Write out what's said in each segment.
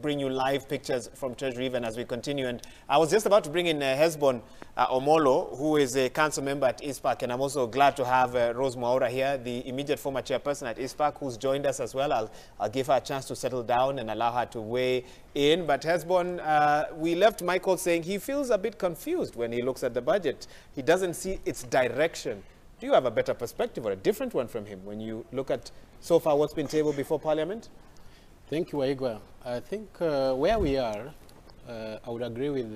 bring you live pictures from Treasury even as we continue. And I was just about to bring in Hesbon Omollo, who is a council member at ICPAK, and I'm also glad to have Rose Mwaura here, the immediate former chairperson at ICPAK, who's joined us as well. I'll give her a chance to settle down and allow her to weigh in. But Hesbon, we left Michael saying he feels a bit confused when he looks at the budget. He doesn't see its direction. Do you have a better perspective or a different one from him when you look at so far what's been tabled before Parliament? Thank you, Waigwa. I think where we are, I would agree with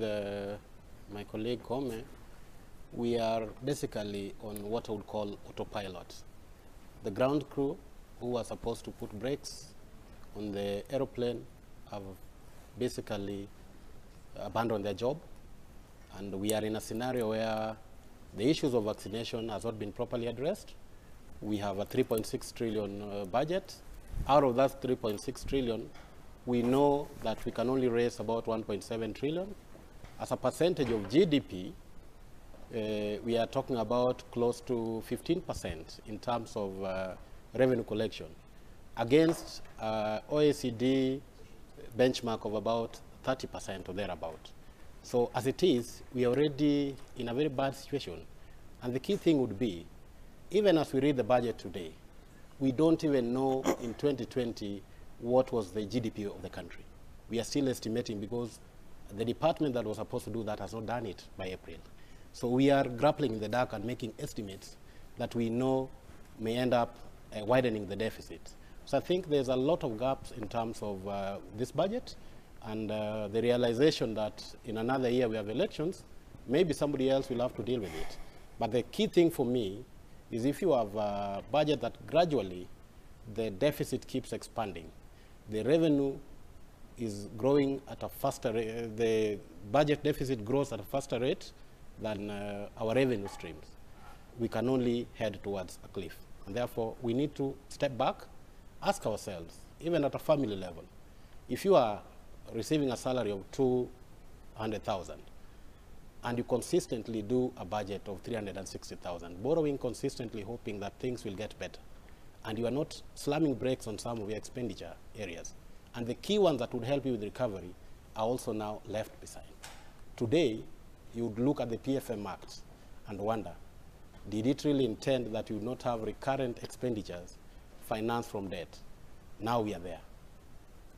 my colleague Kome. We are basically on what I would call autopilot. The ground crew who were supposed to put brakes on the aeroplane have basically abandoned their job. And we are in a scenario where the issues of vaccination has not been properly addressed. We have a 3.6 trillion budget. Out of that 3.6 trillion, we know that we can only raise about 1.7 trillion. As a percentage of GDP, we are talking about close to 15% in terms of revenue collection, against OECD benchmark of about 30% or thereabout. So as it is, we are already in a very bad situation. And the key thing would be, even as we read the budget today, we don't even know in 2020 what was the GDP of the country. We are still estimating because the department that was supposed to do that has not done it by April. So we are grappling in the dark and making estimates that we know may end up widening the deficit. So I think there's a lot of gaps in terms of this budget, and the realization that in another year we have elections, maybe somebody else will have to deal with it. But the key thing for me is if you have a budget that gradually the deficit keeps expanding, the revenue is growing at a faster rate, the budget deficit grows at a faster rate than our revenue streams, we can only head towards a cliff. And therefore, we need to step back, ask ourselves, even at a family level, if you are receiving a salary of 200,000, and you consistently do a budget of 360,000, borrowing consistently, hoping that things will get better, and you are not slamming brakes on some of your expenditure areas, and the key ones that would help you with recovery are also now left beside. Today, you would look at the PFM Act and wonder, did it really intend that you would not have recurrent expenditures financed from debt? Now we are there.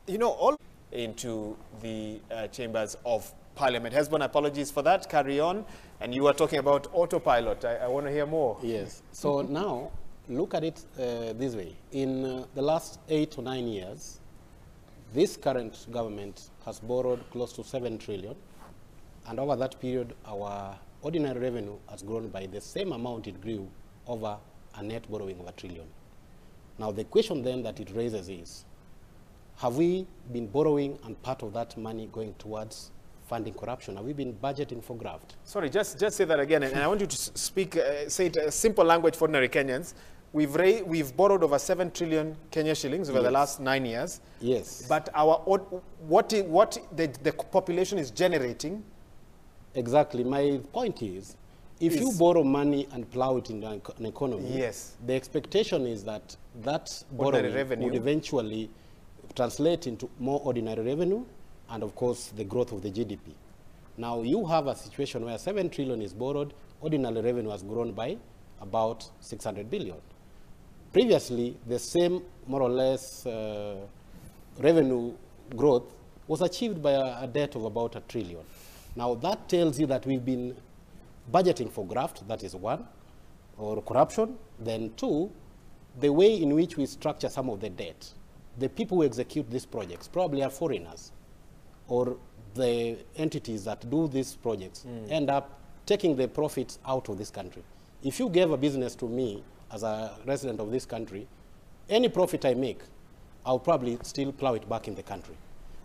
You know, all into the chambers of Parliament. Hesbon, apologies for that. Carry on. And you were talking about autopilot. I want to hear more. Yes. So now, look at it this way. In the last 8 to 9 years, this current government has borrowed close to 7 trillion. And over that period, our ordinary revenue has grown by the same amount it grew over a net borrowing of 1 trillion. Now, the question then that it raises is, have we been borrowing and part of that money going towards funding corruption? Have we been budgeting for graft? Sorry, just say that again, and I want you to speak, say it in simple language for ordinary Kenyans. We've borrowed over 7 trillion Kenya shillings over the last 9 years. Yes. But our what the population is generating. Exactly. My point is, if you borrow money and plow it in an economy, yes, the expectation is that borrowing would eventually translate into more ordinary revenue, and of course the growth of the GDP. Now you have a situation where 7 trillion is borrowed, ordinary revenue has grown by about 600 billion. Previously, the same more or less revenue growth was achieved by a debt of about 1 trillion. Now that tells you that we've been budgeting for graft, that is one, or corruption. Then two, the way in which we structure some of the debt. The people who execute these projects probably are foreigners, or the entities that do these projects end up taking the profits out of this country. If you gave a business to me as a resident of this country, any profit I make, I'll probably still plow it back in the country.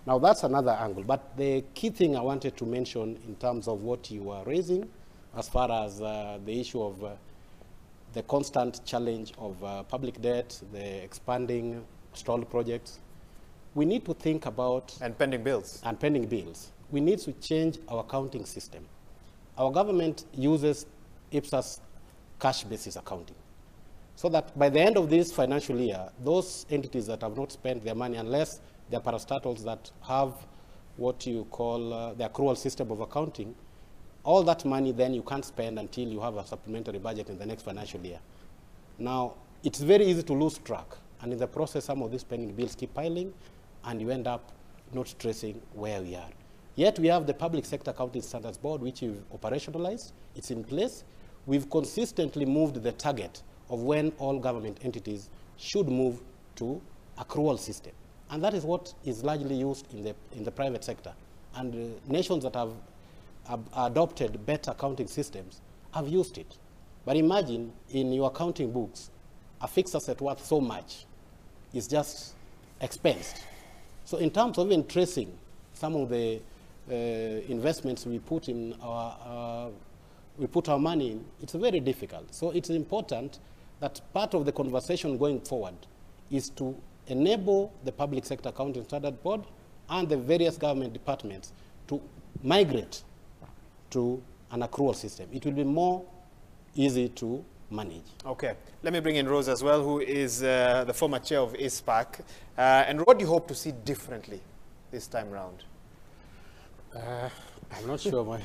Now that's another angle, but the key thing I wanted to mention in terms of what you are raising, as far as the issue of the constant challenge of public debt, the expanding stalled projects, we need to think about... And pending bills. And pending bills. We need to change our accounting system. Our government uses IPSAS cash basis accounting, so that by the end of this financial year, those entities that have not spent their money, unless there are parastatals that have what you call the accrual system of accounting. All that money then you can't spend until you have a supplementary budget in the next financial year. Now, it's very easy to lose track, and in the process, some of these spending bills keep piling, and you end up not tracing where we are. Yet we have the Public Sector Accounting Standards Board, which we've operationalized. It's in place. We've consistently moved the target of when all government entities should move to accrual system. And that is what is largely used in the private sector. And nations that have adopted better accounting systems have used it. But imagine in your accounting books, a fixed asset worth so much is just expensed. So in terms of even tracing some of the investments we put in we put our money in, it's very difficult. So it's important that part of the conversation going forward is to enable the Public Sector Accounting Standards Board and the various government departments to migrate to an accrual system. It will be more easy to manage. Okay, let me bring in Rose as well, who is the former chair of ICPAK. And what do you hope to see differently this time round? I'm not sure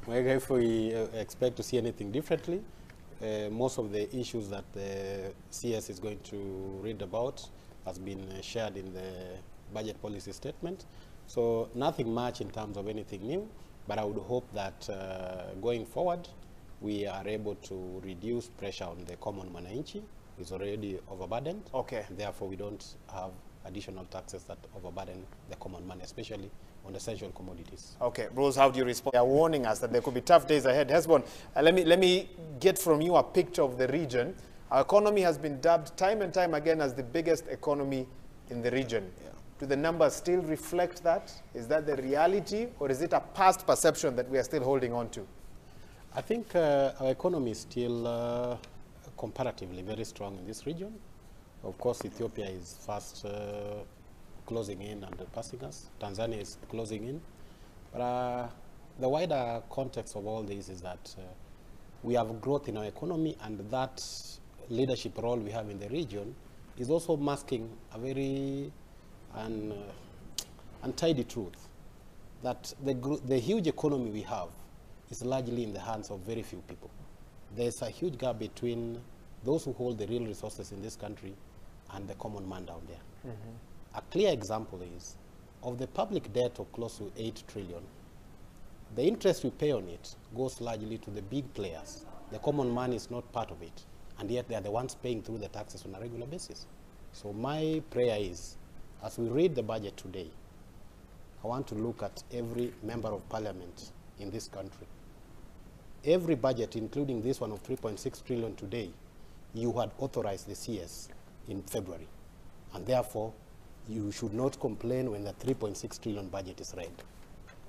if we expect to see anything differently. Most of the issues that the CS is going to read about has been shared in the budget policy statement. So nothing much in terms of anything new, but I would hope that going forward, we are able to reduce pressure on the common mwananchi, who is already overburdened. Okay. Therefore, we don't have additional taxes that overburden the common man, especially on essential commodities. Okay, Rose, how do you respond? They are warning us that there could be tough days ahead. Hesbon, let me get from you a picture of the region. Our economy has been dubbed time and time again as the biggest economy in the region. Yeah. Do the numbers still reflect that? Is that the reality, or is it a past perception that we are still holding on to? I think our economy is still comparatively very strong in this region. Of course, Ethiopia is fast closing in and passing us. Tanzania is closing in. But the wider context of all this is that we have growth in our economy, and that leadership role we have in the region is also masking a very untidy truth, that the huge economy we have is largely in the hands of very few people. There's a huge gap between those who hold the real resources in this country and the common man down there. Mm-hmm. A clear example is, of the public debt of close to 8 trillion, the interest we pay on it goes largely to the big players. The common man is not part of it, and yet they are the ones paying through the taxes on a regular basis. So my prayer is, as we read the budget today, I want to look at every member of parliament in this country. Every budget, including this one of 3.6 trillion today, you had authorized the CS in February. And therefore, you should not complain when the 3.6 trillion budget is read.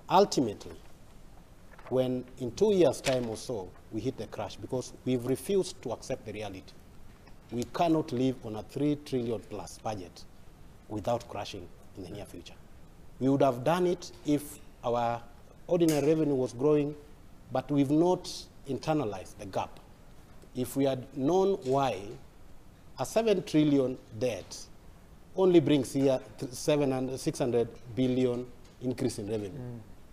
Ultimately, when in 2 years' time or so, we hit the crash, because we've refused to accept the reality. We cannot live on a 3 trillion plus budget without crashing in the near future. We would have done it if our ordinary revenue was growing, but we've not internalized the gap. If we had known why a 7 trillion debt only brings here 600 billion increase in revenue,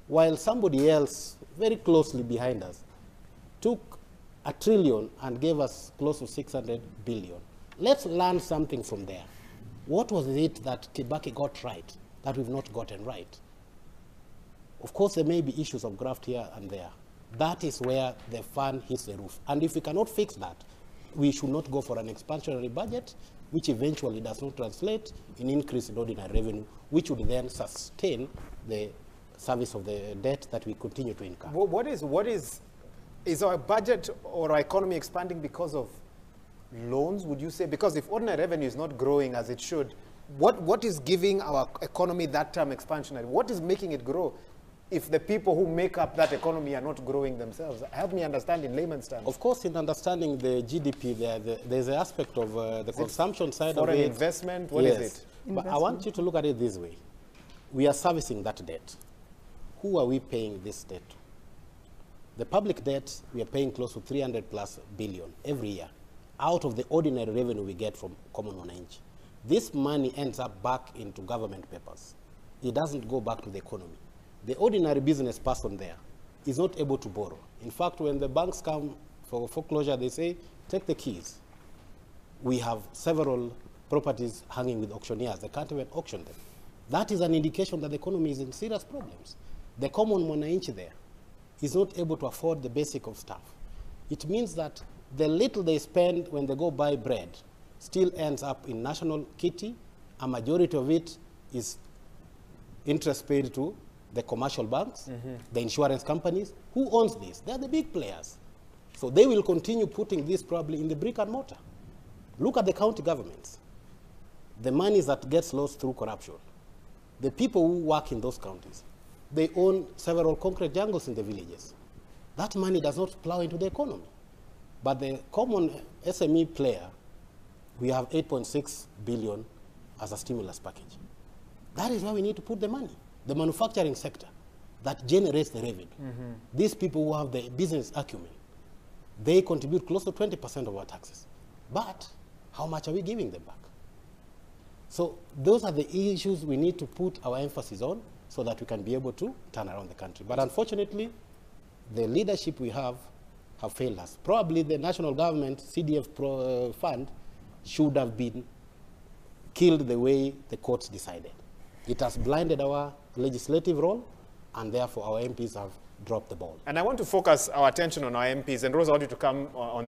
while somebody else very closely behind us took 1 trillion and gave us close to 600 billion. Let's learn something from there. What was it that Kibaki got right that we've not gotten right? Of course, there may be issues of graft here and there. That is where the fan hits the roof. And if we cannot fix that, we should not go for an expansionary budget, which eventually does not translate in increase in ordinary revenue, which would then sustain the service of the debt that we continue to incur. Is our budget or our economy expanding because of loans, would you say? Because if ordinary revenue is not growing as it should, what is giving our economy that term expansionary? What is making it grow if the people who make up that economy are not growing themselves? Help me understand in layman's terms. Of course, in understanding the GDP, there's an aspect of the consumption side of it. Foreign investment, what is it? But I want you to look at it this way. We are servicing that debt. Who are we paying this debt to? The public debt, we are paying close to 300 plus billion every year out of the ordinary revenue we get from common mwananchi. this money ends up back into government papers. It doesn't go back to the economy. The ordinary business person there is not able to borrow. In fact, when the banks come for foreclosure, they say, take the keys. We have several properties hanging with auctioneers. They can't even auction them. That is an indication that the economy is in serious problems. The common mwananchi there is not able to afford the basic of stuff. It means that the little they spend when they go buy bread still ends up in national kitty. A majority of it is interest paid to the commercial banks, the insurance companies. Who owns this? They are the big players. So they will continue putting this probably in the brick and mortar. Look at the county governments. The money that gets lost through corruption. The people who work in those counties, they own several concrete jungles in the villages. That money does not plow into the economy. But the common SME player, we have 8.6 billion as a stimulus package. That is where we need to put the money. The manufacturing sector that generates the revenue. These people who have the business acumen, they contribute close to 20% of our taxes. But how much are we giving them back? So those are the issues we need to put our emphasis on so that we can be able to turn around the country. But unfortunately, the leadership we have failed us. Probably the national government CDF fund should have been killed the way the courts decided. It has blinded our legislative role, and therefore our MPs have dropped the ball. And I want to focus our attention on our MPs. And Rose, I want you to come on